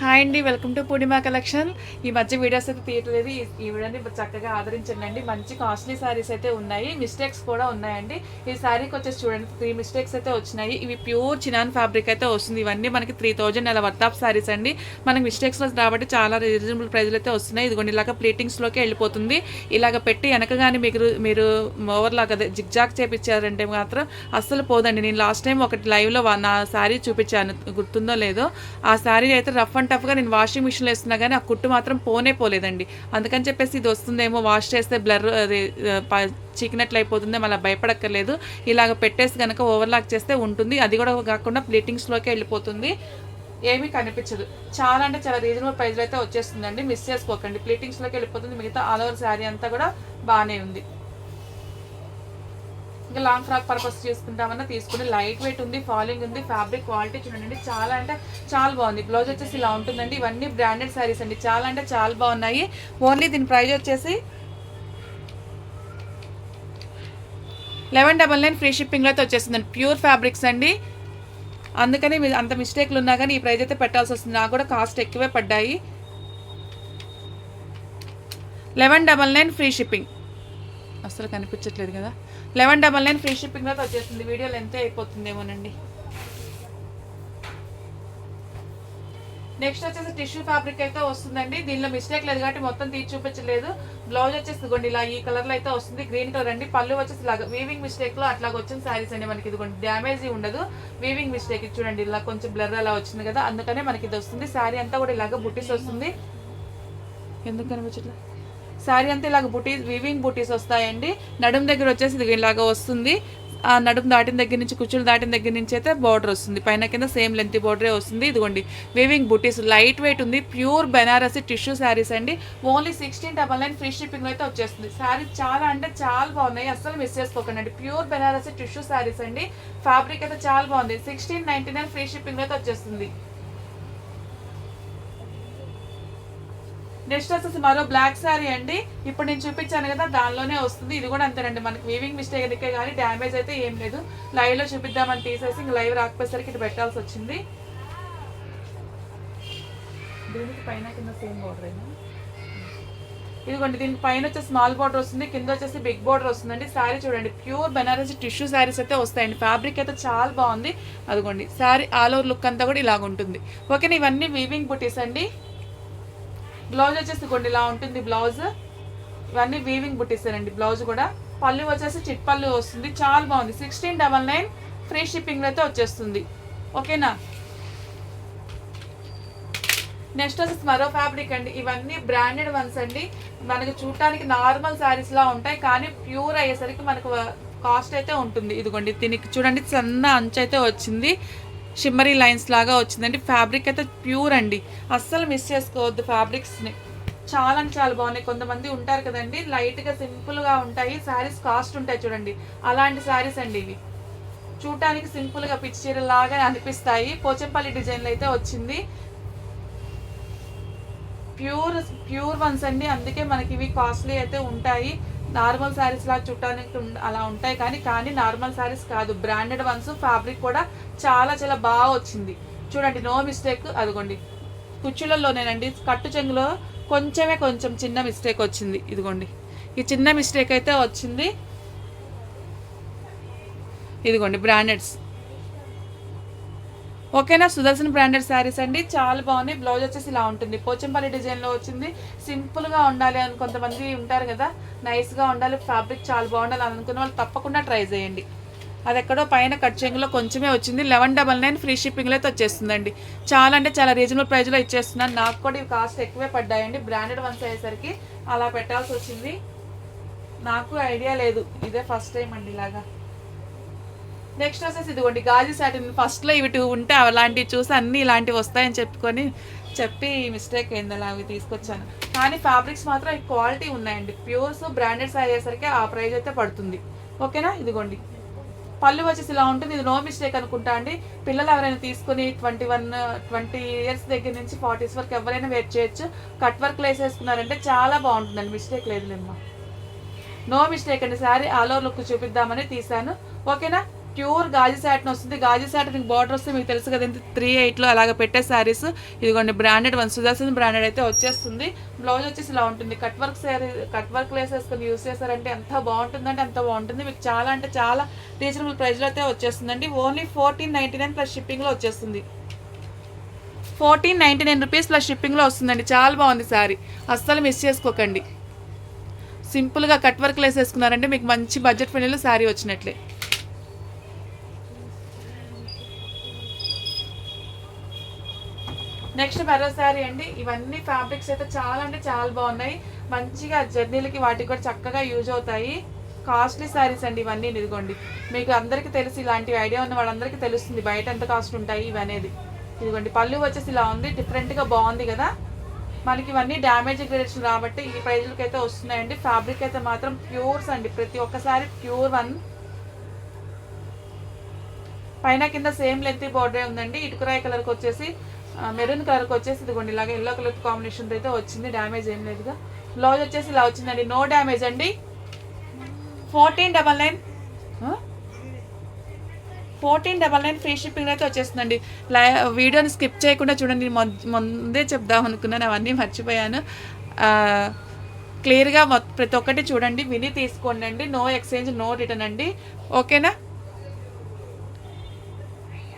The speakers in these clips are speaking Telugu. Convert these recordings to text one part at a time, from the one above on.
హాయ్ అండి, వెల్కమ్ టు పూర్ణిమ కలెక్షన్. ఈ మధ్య వీడియోస్ అయితే తీయట్లేదు. ఈ వీడియోని చక్కగా ఆదరించండి. మంచి కాస్ట్లీ శారీస్ అయితే ఉన్నాయి, మిస్టేక్స్ కూడా ఉన్నాయండి. ఈ శారీకి వచ్చేసి చూడండి 3 మిస్టేక్స్ అయితే వచ్చినాయి. ఇవి ప్యూర్ చినాన్ ఫ్యాబ్రిక్ అయితే వస్తుంది. ఇవన్నీ మనకి 3000 అలా వర్త్ ఆఫ్ శారీస్ అండి. మనకి మిస్టేక్స్ రాబట్టి చాలా రీజనబుల్ ప్రైజ్లు అయితే వస్తున్నాయి. ఇదిగోండి ఇలాగ ప్లేటింగ్స్లోకి వెళ్ళిపోతుంది. ఇలాగ పెట్టి వెనకగానే మీరు ఓవర్లాగా జిగ్జాగ్ చేపించారంటే మాత్రం అస్సలు పోదండి. నేను లాస్ట్ టైం ఒకటి లైవ్లో నా శారీ చూపించాను, గుర్తుందో లేదో. ఆ శారీ అయితే రఫ్ అండ్ టఫ్గా నేను వాషింగ్ మిషన్లో వేస్తున్నా కానీ ఆ కుట్టు మాత్రం పోలేదండి. అందుకని చెప్పేసి ఇది వస్తుందేమో, వాష్ చేస్తే బ్లర్ చీకినట్లు అయిపోతుంది, మళ్ళీ భయపడక్కర్లేదు. ఇలాగ పెట్టేసి కనుక ఓవర్లాక్ చేస్తే ఉంటుంది. అది కూడా కాకుండా ప్లేటింగ్స్లోకి వెళ్ళిపోతుంది, ఏమీ కనిపించదు. చాలా అంటే చాలా రీజనబుల్ ప్రైస్లో అయితే వచ్చేస్తుందండి. మిస్ చేసుకోకండి. ప్లేటింగ్స్లోకి వెళ్ళిపోతుంది. మిగతా ఆల్ ఓవర్ శారీ అంతా కూడా బాగానే ఉంది. ఇంకా లాంగ్ ఫ్రాక్ పర్పస్ చేసుకుంటామన్నా తీసుకుని, లైట్ వెయిట్ ఉంది, ఫాలింగ్ ఉంది, ఫ్యాబ్రిక్ క్వాలిటీ చూడండి చాలా అంటే చాలా బాగుంది. బ్లౌజ్ వచ్చేసి ఇలా ఉంటుందండి. ఇవన్నీ బ్రాండెడ్ శారీస్ అండి, చాలా అంటే చాలా బాగున్నాయి. ఓన్లీ దీని ప్రైస్ వచ్చేసి 1199 ఫ్రీ షిప్పింగ్లో అయితే వచ్చేస్తుందండి. ప్యూర్ ఫ్యాబ్రిక్స్ అండి, అందుకని అంత మిస్టేక్లు ఉన్నా కానీ ఈ ప్రైస్ అయితే పెట్టాల్సి వస్తుంది. నాకు కూడా కాస్ట్ ఎక్కువే పడ్డాయి. 1199 ఫ్రీ షిప్పింగ్. అసలు కనిపించట్లేదు కదా. 1199 ఫ్రీ షిప్పింగ్లో వచ్చేస్తుంది. వీడియో లెంత్ అయిపోతుందేమోనండి. నెక్స్ట్ వచ్చేసి టిష్యూ ఫ్యాబ్రిక్ అయితే వస్తుందండి. దీనిలో మిస్టేక్ లేదు కాబట్టి మొత్తం తీసి చూపించలేదు. బ్లౌజ్ వచ్చేసి ఇదిగోండి ఇలా ఈ కలర్లో అయితే వస్తుంది, గ్రీన్ కలర్ అండి. పళ్ళు వచ్చేసి ఇలాగ వీవింగ్ మిస్టేక్లో అట్లాగ వచ్చిన శారీస్ అండి. మనకి ఇదిగోండి డ్యామేజ్ ఉండదు, వీవింగ్ మిస్టేక్ చూడండి ఇలా కొంచెం బ్లర్ అలా వచ్చింది కదా, అందుకనే మనకి ఇది వస్తుంది. శారీ అంతా కూడా ఇలాగ బుట్టీస్ వస్తుంది. ఎందుకు కనిపించట్లేదు? శారీ అంతా ఇలాగ బుటీస్, వీవింగ్ బుటీస్ వస్తాయండి. నడుము దగ్గర వచ్చేసి ఇది ఇలాగ వస్తుంది. ఆ నడుము దాటిన దగ్గర నుంచి, కుచ్చులు దాటిన దగ్గర నుంచి అయితే బార్డర్ వస్తుంది. పైన కింద సేమ్ లెంత్ బార్డరే వస్తుంది. ఇదిగోండి వీవింగ్ బుటీస్, లైట్ వెయిట్ ఉంది, ప్యూర్ బెనారసి టిష్యూ శారీస్ అండి. ఓన్లీ 1699 ఫ్రీ షిప్పింగ్లో అయితే వచ్చేస్తుంది. శారీ చాలా అంటే చాలా బాగున్నాయి, అస్సలు మిస్ చేసుకోకండి అండి. ప్యూర్ బెనారసి టిష్యూ శారీస్ అండి. ఫ్యాబ్రిక్ అయితే చాలా బాగుంది. 1699 ఫ్రీ షిప్పింగ్లో అయితే వచ్చేస్తుంది. నెక్స్ట్ వచ్చేసి మరో బ్లాక్ శారీ అండి. ఇప్పుడు నేను చూపించాను కదా దానిలోనే వస్తుంది. ఇది కూడా అంతేనండి, మనకి వీవింగ్ మిస్టేక్ ఎదికే కానీ డ్యామేజ్ అయితే ఏం లేదు. లైవ్లో చూపిద్దామని తీసేసి ఇంక లైవ్ రాకపోయేసరికి ఇటు పెట్టాల్సి వచ్చింది. దీనికి పైన కింద సేమ్ బార్డర్ అయినా ఇదిగోండి. దీనికి పైన వచ్చేసి స్మాల్ బార్డర్ వస్తుంది, కింద వచ్చేసి బిగ్ బార్డర్ వస్తుందండి. శారీ చూడండి ప్యూర్ బెనారసి టిష్యూ శారీస్ అయితే వస్తాయండి. ఫ్యాబ్రిక్ అయితే చాలా బాగుంది. అదిగోండి శారీ ఆల్ ఓవర్ లుక్ అంతా కూడా ఇలాగ ఉంటుంది. ఓకేనా, ఇవన్నీ వీవింగ్ బుటీస్ అండి. బ్లౌజ్ వచ్చేసి కొన్ని ఇలా ఉంటుంది బ్లౌజ్. ఇవన్నీ వీవింగ్ బుట్టిస్తానండి. బ్లౌజ్ కూడా పళ్ళు వచ్చేసి చిట్ పళ్ళు వస్తుంది, చాలా బాగుంది. 1699 ఫ్రీ షిప్పింగ్లో అయితే వచ్చేస్తుంది. ఓకేనా, నెక్స్ట్ వచ్చేసి మరో ఫ్యాబ్రిక్ అండి. ఇవన్నీ బ్రాండెడ్ వన్స్ అండి. మనకి చూడటానికి నార్మల్ శారీస్ లా ఉంటాయి, కానీ ప్యూర్ అయ్యేసరికి మనకు కాస్ట్ అయితే ఉంటుంది. ఇదిగోండి దీనికి చూడండి సన్న అంచు అయితే వచ్చింది, షిమ్మరీ లైన్స్ లాగా వచ్చిందండి. ఫ్యాబ్రిక్ అయితే ప్యూర్ అండి, అస్సలు మిస్ చేసుకోవద్దు ఫ్యాబ్రిక్స్ని. చాలా అంటే చాలా బాగున్నాయి. కొంతమంది ఉంటారు కదండి లైట్గా సింపుల్గా ఉంటాయి శారీస్, కాస్ట్ ఉంటాయి చూడండి, అలాంటి శారీస్ అండి ఇవి. చూడటానికి సింపుల్గా పిచ్చి చీరలాగా అనిపిస్తాయి. పోచంపల్లి డిజైన్లో అయితే వచ్చింది. ప్యూర్ వన్స్ అండి, అందుకే మనకి ఇవి కాస్ట్లీ అయితే ఉంటాయి. నార్మల్ శారీస్ లాగా చుట్టానికి అలా ఉంటాయి, కానీ నార్మల్ శారీస్ కాదు, బ్రాండెడ్ వన్స్. ఫ్యాబ్రిక్ కూడా చాలా చాలా బాగా వచ్చింది చూడండి, నో మిస్టేక్. అదిగోండి కుచ్చులలోనేనండి, కట్టు చెంగులో కొంచెం చిన్న మిస్టేక్ వచ్చింది. ఇదిగోండి ఈ చిన్న మిస్టేక్ అయితే వచ్చింది. ఇదిగోండి బ్రాండెడ్స్. ఓకేనా, సుదర్శన్ బ్రాండెడ్ శారీస్ అండి, చాలా బాగున్నాయి. బ్లౌజ్ వచ్చేసి ఇలా ఉంటుంది, పోచంపల్లి డిజైన్లో వచ్చింది. సింపుల్గా ఉండాలి అని కొంతమంది ఉంటారు కదా, నైస్గా ఉండాలి, ఫ్యాబ్రిక్ చాలా బాగుండాలి అనుకున్న వాళ్ళు తప్పకుండా ట్రై చేయండి. అది ఎక్కడో పైన కట్ చెంగులో కొంచెమే వచ్చింది. 1199 ఫ్రీ షిప్పింగ్లో అయితే వచ్చేస్తుందండి. చాలా అంటే చాలా రీజనబుల్ ప్రైస్లో ఇచ్చేస్తున్నాను. నాకు కూడా ఇవి కాస్ట్ ఎక్కువే పడ్డాయండి. బ్రాండెడ్ వన్స్ అయ్యేసరికి అలా పెట్టాల్సి వచ్చింది. నాకు ఐడియా లేదు, ఇదే ఫస్ట్ టైం అండి ఇలాగా. నెక్స్ట్ వచ్చేసి ఇదిగోండి గాజీ సాటిన్. ఫస్ట్లో ఇవి 2 ఉంటే అలాంటివి చూసి అన్నీ ఇలాంటివి వస్తాయని చెప్పి మిస్టేక్ అయింది, అలా అవి తీసుకొచ్చాను. కానీ ఫ్యాబ్రిక్స్ మాత్రం క్వాలిటీ ఉన్నాయండి. ప్యూర్స్ బ్రాండెడ్స్ అయ్యేసరికి ఆ ప్రైస్ అయితే పడుతుంది. ఓకేనా, ఇదిగోండి పళ్ళు వచ్చేసి ఇలా ఉంటుంది. ఇది నో మిస్టేక్ అనుకుంటా అండి. పిల్లలు ఎవరైనా తీసుకుని 20 ఇయర్స్ దగ్గర నుంచి 40s వరకు ఎవరైనా వేర్ చేయొచ్చు. కట్ వర్క్లో వేసేసుకున్నారంటే చాలా బాగుంటుందండి, మిస్టేక్ లేదులేమ్మా. నో మిస్టేక్ అండి. శారీ ఆల్ ఓవర్ లుక్ చూపిద్దామని తీసాను. ఓకేనా, ప్యూర్ గాజీ సాటిన్ వస్తుంది. గాజీ సాటిన్ బార్డర్ వస్తే మీకు తెలుసు కదా 3/8లో అలాగ పెట్టే శారీస్. ఇదిగోండి బ్రాండెడ్ వన్, సుదర్శన్ బ్రాండెడ్ అయితే వచ్చేస్తుంది. బ్లౌజ్ వచ్చేసి ఇలా ఉంటుంది. Cut work sari, cut work వేసేసుకొని యూస్ చేస్తారంటే ఎంత బాగుంటుందంటే అంత బాగుంటుంది. మీకు చాలా అంటే చాలా రీజనబుల్ ప్రైస్లో అయితే వచ్చేస్తుందండి. ఓన్లీ 1499 ప్లస్ షిప్పింగ్లో వచ్చేస్తుంది. 1499 రూపీస్ ప్లస్ షిప్పింగ్లో వస్తుందండి. చాలా బాగుంది శారీ, అస్సలు మిస్ చేసుకోకండి. సింపుల్గా కట్ వర్క్ వేసేసుకున్నారంటే మీకు మంచి బడ్జెట్ ఫ్రెండ్లీలో శారీ వచ్చినట్లే. నెక్స్ట్ మరో శారీ అండి. ఇవన్నీ ఫ్యాబ్రిక్స్ అయితే చాలా అంటే చాలా బాగున్నాయి. మంచిగా జర్నీలకి వాటికి కూడా చక్కగా యూజ్ అవుతాయి. కాస్ట్లీ శారీస్ అండి ఇవన్నీ. ఇదిగోండి మీకు అందరికీ తెలుసు, ఇలాంటి ఐడియా ఉన్న వాళ్ళందరికీ తెలుస్తుంది బయట ఎంత కాస్ట్ ఉంటాయి ఇవి అనేది. ఇదిగోండి పళ్ళు వచ్చేసి ఇలా ఉంది, డిఫరెంట్గా బాగుంది కదా. మనకి ఇవన్నీ డ్యామేజ్ గ్రేడ్స్ కాబట్టి ఈ ప్రైజ్లకి అయితే వస్తున్నాయండి. ఫ్యాబ్రిక్ అయితే మాత్రం ప్యూర్స్ అండి, ప్రతి ఒక్కసారి ప్యూర్ వన్. పైన కింద సేమ్ లెంత్ బోర్డర్ ఉందండి. ఇటుకురాయి కలర్కి వచ్చేసి మెరూన్ కలర్కి వచ్చేసి ఇదిగోండి ఇలాగ ఎల్లో కలర్ కాంబినేషన్ అయితే వచ్చింది. డ్యామేజ్ ఏం లేదుగా. బ్లౌజ్ వచ్చేసి ఇలా వచ్చిందండి, నో డ్యామేజ్ అండి. 1499 ఫ్రీ షిప్పింగ్ అయితే వచ్చేస్తుందండి. వీడియోని స్కిప్ చేయకుండా చూడండి. ముందే చెప్దాం అనుకున్నాను, అవన్నీ మర్చిపోయాను. క్లియర్గా ప్రతి ఒక్కటి చూడండి, విని తీసుకోండి అండి. నో ఎక్స్చేంజ్, నో రిటర్న్ అండి. ఓకేనా?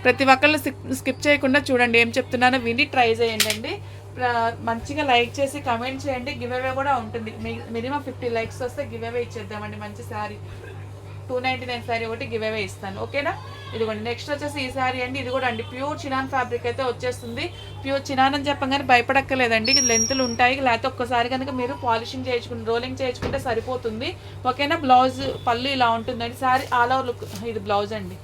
ప్రతి ఒక్కళ్ళు స్కిప్ చేయకుండా చూడండి, ఏం చెప్తున్నానో విని ట్రై చేయండి అండి. మంచిగా లైక్ చేసి కమెంట్ చేయండి. గివ్ అవే కూడా ఉంటుంది. మినిమం 50 లైక్స్ వస్తే గివ్ అవే ఇచ్చేద్దామండి. మంచి శారీ 299 శారీ ఒకటి గివ్ అవే ఇస్తాను. ఓకేనా? ఇదిగోండి నెక్స్ట్ వచ్చేసి ఈ శారీ అండి. ఇది కూడా అండి ప్యూర్ చినాన్ ఫ్యాబ్రిక్ అయితే వచ్చేస్తుంది. ప్యూర్ చినాన్ అని చెప్పగానే భయపడక్కర్లేదండి, లెంత్లు ఉంటాయి. లేకపోతే ఒక్కసారి కనుక మీరు పాలిషింగ్ చేయించుకుంటే, రోలింగ్ చేయించుకుంటే సరిపోతుంది. ఓకేనా? బ్లౌజ్ పళ్ళు ఇలా ఉంటుందండి. Sari all over look. ఇది బ్లౌజ్ అండి,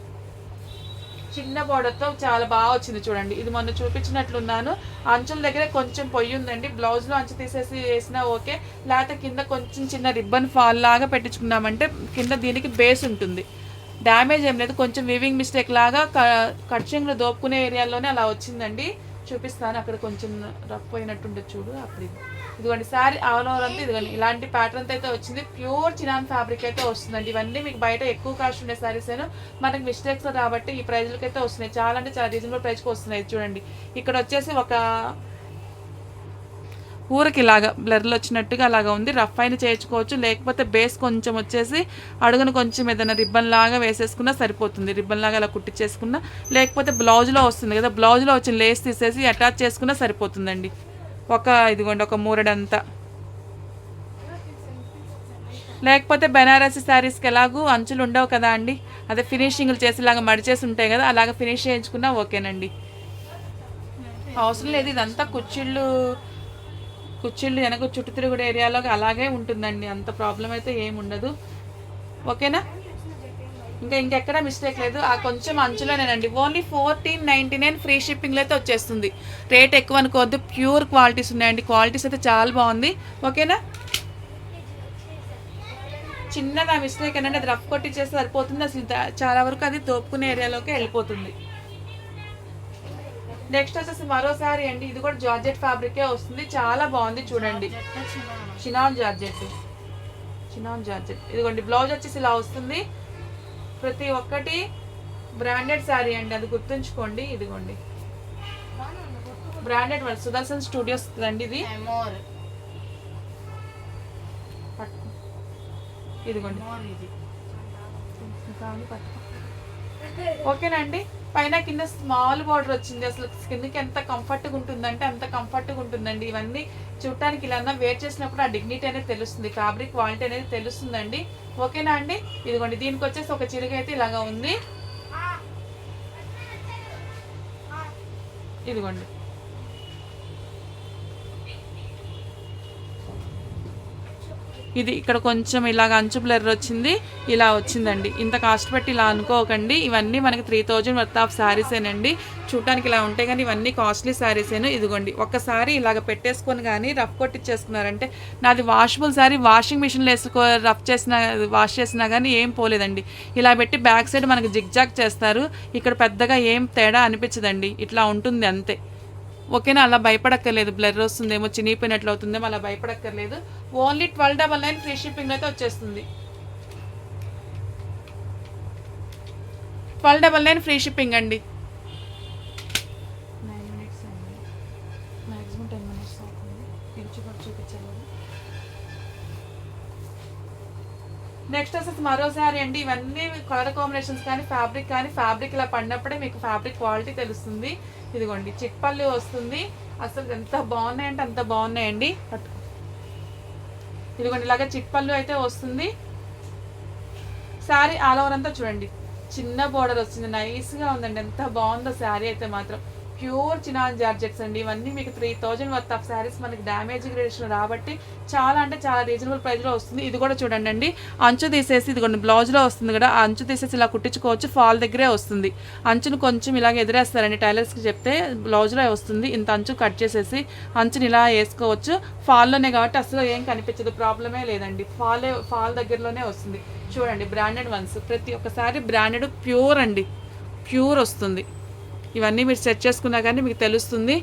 చిన్న బార్డర్తో చాలా బాగా వచ్చింది చూడండి. ఇది మొన్న చూపించినట్లున్నాను. అంచుల దగ్గర కొంచెం పొయ్యి ఉందండి. బ్లౌజ్లో అంచు తీసేసి వేసినా ఓకే, లేకపోతే కింద కొంచెం చిన్న రిబ్బన్ ఫాల్ లాగా పెట్టించుకున్నామంటే కింద దీనికి బేస్ ఉంటుంది. డ్యామేజ్ ఏం లేదు, కొంచెం వీవింగ్ మిస్టేక్ లాగా కట్చింగ్లో దోపుకునే ఏరియాలోనే అలా వచ్చిందండి. చూపిస్తాను, అక్కడ కొంచెం రఫ్ అయినట్టుండే చూడు. అప్పుడు ఇదిగోండి శారీ ఆల్ ఓవర్ అంతా ఇదిగోండి ఇలాంటి ప్యాటర్న్ అయితే వచ్చింది. ప్యూర్ చినాన్ ఫ్యాబ్రిక్ అయితే వస్తుందండి. ఇవన్నీ మీకు బయట ఎక్కువ కాస్ట్ ఉండే శారీస్ అయినా మనకి మిస్టేక్స్ కాబట్టి ఈ ప్రైజ్లకి అయితే వస్తున్నాయి. చాలా అంటే చాలా రీజనబుల్ ప్రైస్కి వస్తున్నాయి. చూడండి ఇక్కడ వచ్చేసి ఒక ఊరికి ఇలాగా బ్లర్లు వచ్చినట్టుగా అలాగా ఉంది. రఫ్ అయిన చేయించుకోవచ్చు, లేకపోతే బేస్ కొంచెం వచ్చేసి అడుగును కొంచెం ఏదైనా రిబ్బన్ లాగా వేసేసుకున్నా సరిపోతుంది. రిబ్బన్ లాగా అలా కుట్టించేసుకున్నా, లేకపోతే బ్లౌజ్లో వస్తుంది కదా, బ్లౌజ్లో వచ్చిన లేస్ తీసేసి అటాచ్ చేసుకున్నా సరిపోతుందండి. ఇదిగోండి ఒక మూరడంతా. లేకపోతే బెనారసీ శారీస్కి ఎలాగూ అంచులు ఉండవు కదా అండి, అదే ఫినిషింగ్లు చేసి ఇలాగ మడిచేసి ఉంటాయి కదా, అలాగ ఫినిష్ చేయించుకున్నా ఓకేనండి. అవసరం లేదు, ఇదంతా కుచ్చిళ్ళు వెనక చుట్టూ తిరుగుడు ఏరియాలో అలాగే ఉంటుందండి. అంత ప్రాబ్లం అయితే ఏమి ఉండదు. ఓకేనా? ఇంకెక్కడ మిస్టేక్ లేదు. ఆ కొంచెం అంచులోనేనండి. ఓన్లీ 1499 ఫ్రీ షిప్పింగ్లో అయితే వచ్చేస్తుంది. రేట్ ఎక్కువ అనుకోవద్దు, ప్యూర్ క్వాలిటీస్ ఉన్నాయండి. క్వాలిటీస్ అయితే చాలా బాగుంది. ఓకేనా? చిన్నగా మిస్టేక్ ఏంటంటే అది రఫ్ కొట్టి చేస్తే సరిపోతుంది. అసలు చాలా వరకు అది తోపుకునే ఏరియాలోకి వెళ్ళిపోతుంది. నెక్స్ట్ వచ్చేసి మరో శారీ అండి. ఇది కూడా జార్జెట్ ఫ్యాబ్రికే వస్తుంది. చాలా బాగుంది చూడండి. Chinon georgette. ఇదిగోండి బ్లౌజ్ వచ్చేసి ఇలా వస్తుంది. ప్రతి ఒక్కటి బ్రాండెడ్ శారీ అండి, అది గుర్తుంచుకోండి. ఇదిగోండి బ్రాండెడ్ వాళ్ళు సుదర్శన్ స్టూడియోస్ అండి ఇది. ఇదిగోండి ఓకేనండి. పైన కింద స్మాల్ బార్డర్ వచ్చింది. అసలు స్కిన్కి ఎంత కంఫర్ట్గా ఉంటుందంటే అంత కంఫర్ట్గా ఉంటుందండి. ఇవన్నీ చూడటానికి ఇలా వేర్ చేసినప్పుడు ఆ డిగ్నిటీ అనేది తెలుస్తుంది, ఫ్యాబ్రిక్ క్వాలిటీ అనేది తెలుస్తుందండి. ఓకేనా అండి? ఇదిగోండి దీనికి వచ్చేసి ఒక చిరుగు అయితే ఇలాగా ఉంది. ఇదిగోండి ఇది ఇక్కడ కొంచెం ఇలాగ అంచు బ్లర్ వచ్చింది, ఇలా వచ్చిందండి. ఇంత కాస్ట్ పెట్టి ఇలా అనుకోకండి. ఇవన్నీ మనకి 3000 వర్త్ ఆఫ్ శారీసేనండి. చూడటానికి ఇలా ఉంటాయి కానీ ఇవన్నీ కాస్ట్లీ శారీసేను. ఇదిగోండి ఒక్కసారి ఇలాగ పెట్టేసుకొని కానీ రఫ్ కొట్టించేసుకున్నారంటే, నాది వాషబుల్ శారీ, వాషింగ్ మిషన్లో వాష్ చేసినా కానీ ఏం పోలేదండి. ఇలా పెట్టి బ్యాక్ సైడ్ మనకి జిగ్జాగ్ చేస్తారు. ఇక్కడ పెద్దగా ఏం తేడా అనిపించదండి, ఇట్లా ఉంటుంది అంతే. ఓకేనా? అలా భయపడక్కర్లేదు, బ్లర్ వస్తుందేమో చినిగిపోయినట్లు అవుతుందేమో అలా భయపడక్కర్లేదు. ఓన్లీ 1299 ఫ్రీ షిప్పింగ్ అయితే వచ్చేస్తుంది. 1299 ఫ్రీ షిప్పింగ్ అండి. 9 minutes అండి, మ్యాక్సిమం 10 minutes అవుతుంది. ఇంచుకొని చూపించాలి. నెక్స్ట్ వచ్చేసి మరో శారీ అండి. ఇవన్నీ కలర్ కాంబినేషన్స్ కానీ ఫ్యాబ్రిక్ ఇలా పడినప్పుడే మీకు ఫ్యాబ్రిక్ క్వాలిటీ తెలుస్తుంది. ఇదిగోండి చిట్పల్లి వస్తుంది. అసలు ఎంత బాగున్నాయంటే అంత బాగున్నాయండి. ఇదిగోండి ఇలాగ చిట్పల్లి అయితే వస్తుంది. శారీ ఆల్ ఓవర్ అంతా చూడండి చిన్న బోర్డర్ వస్తుంది. నైస్గా ఉందండి. ఎంత బాగుందో శారీ అయితే మాత్రం. ప్యూర్ చినాన్ జార్జెట్స్ అండి. ఇవన్నీ మీకు 3000 వర్త్ ఆఫ్ శారీస్ మనకి డ్యామేజ్ గ్రేడేషన్ రాబట్టి చాలా అంటే చాలా రీజనబుల్ ప్రైస్లో వస్తుంది. ఇది కూడా చూడండి అండి, అంచు తీసేసి ఇదిగోండి బ్లౌజ్లో వస్తుంది కదా, ఆ అంచు తీసేసి ఇలా కుట్టించుకోవచ్చు. ఫాల్ దగ్గరే వస్తుంది. అంచును కొంచెం ఇలాగ ఎదురేస్తారండి టైలర్స్కి చెప్తే, బ్లౌజ్లో వస్తుంది. ఇంత అంచు కట్ చేసేసి అంచుని ఇలా వేసుకోవచ్చు. ఫాల్లోనే కాబట్టి అసలు ఏం కనిపించదు, ప్రాబ్లమే లేదండి. ఫాల్ దగ్గరలోనే వస్తుంది. చూడండి బ్రాండెడ్ వన్స్, ప్రతి ఒక్కసారి బ్రాండెడ్ ప్యూర్ అండి, ప్యూర్ వస్తుంది. ఇవన్నీ మీరు సెట్ చేసుకున్నా కానీ మీకు తెలుస్తుంది.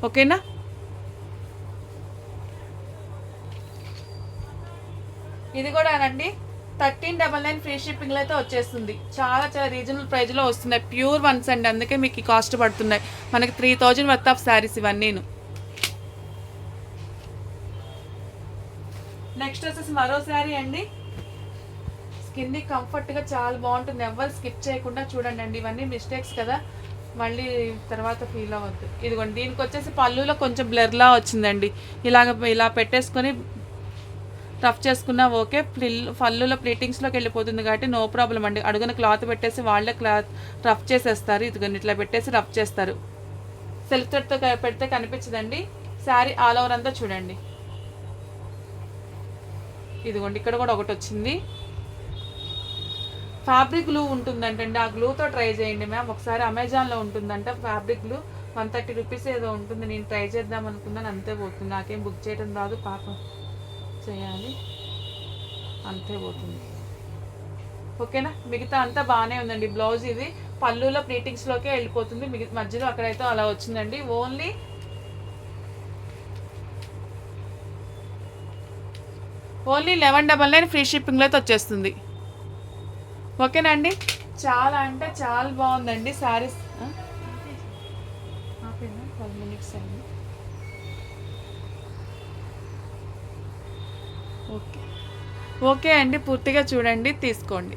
ఓకేనా? ఇది కూడా అండి 1399 ఫ్రీ షిప్పింగ్లో అయితే వచ్చేస్తుంది. చాలా చాలా రీజనబుల్ ప్రైస్లో వస్తున్నాయి. ప్యూర్ వన్స్ అండి, అందుకే మీకు కాస్ట్ పడుతున్నాయి. మనకి 3000 వర్త్ ఆఫ్ శారీస్ ఇవన్నీను. నెక్స్ట్ వచ్చేసి మరో శారీ అండి. స్కిన్ కంఫర్ట్గా చాలా బాగుంటుంది. ఎవరు స్కిప్ చేయకుండా చూడండి అండి. ఇవన్నీ మిస్టేక్స్ కదా, మళ్ళీ తర్వాత ఫీల్ అవ్వద్దు. ఇదిగోండి దీనికి వచ్చేసి పళ్ళులో కొంచెం బ్లర్లా వచ్చిందండి. ఇలా పెట్టేసుకొని రఫ్ చేసుకున్నా ఓకే. పళ్ళులో ప్లీటింగ్స్లోకి వెళ్ళిపోతుంది కాబట్టి నో ప్రాబ్లం అండి. అడుగున క్లాత్ పెట్టేసి వాళ్ళే క్లాత్ రఫ్ చేసేస్తారు. ఇదిగోండి ఇట్లా పెట్టేసి రఫ్ చేస్తారు. సెల్ఫ్ థ్రెడ్తో పెడితే కనిపించదండి. శారీ ఆల్ ఓవర్ అంతా చూడండి. ఇదిగోండి ఇక్కడ కూడా ఒకటి వచ్చింది. ఫ్యాబ్రిక్ గ్లూ ఉంటుందంటండి, ఆ గ్లూతో ట్రై చేయండి మ్యామ్. ఒకసారి అమెజాన్లో ఉంటుందంట ఫ్యాబ్రిక్ గ్లూ. 130 రూపీస్ ఏదో ఉంటుంది. నేను ట్రై చేద్దాం అనుకున్నాను, అంతే పోతుంది. నాకేం బుక్ చేయడం రాదు, పాపం చేయాలి, అంతే పోతుంది. ఓకేనా? మిగతా అంతా బాగానే ఉందండి. బ్లౌజ్ ఇది పళ్ళులో ప్లీటింగ్స్లోకే వెళ్ళిపోతుంది. మధ్యలో అక్కడైతే అలా వచ్చిందండి. ఓన్లీ 1199 ఫ్రీ షిప్పింగ్లో అయితే వచ్చేస్తుంది. ఓకేనా అండి? చాలా అంటే చాలా బాగుందండి శారీస్. 12 minutes అయింది. ఓకే అండి, పూర్తిగా చూడండి, తీసుకోండి.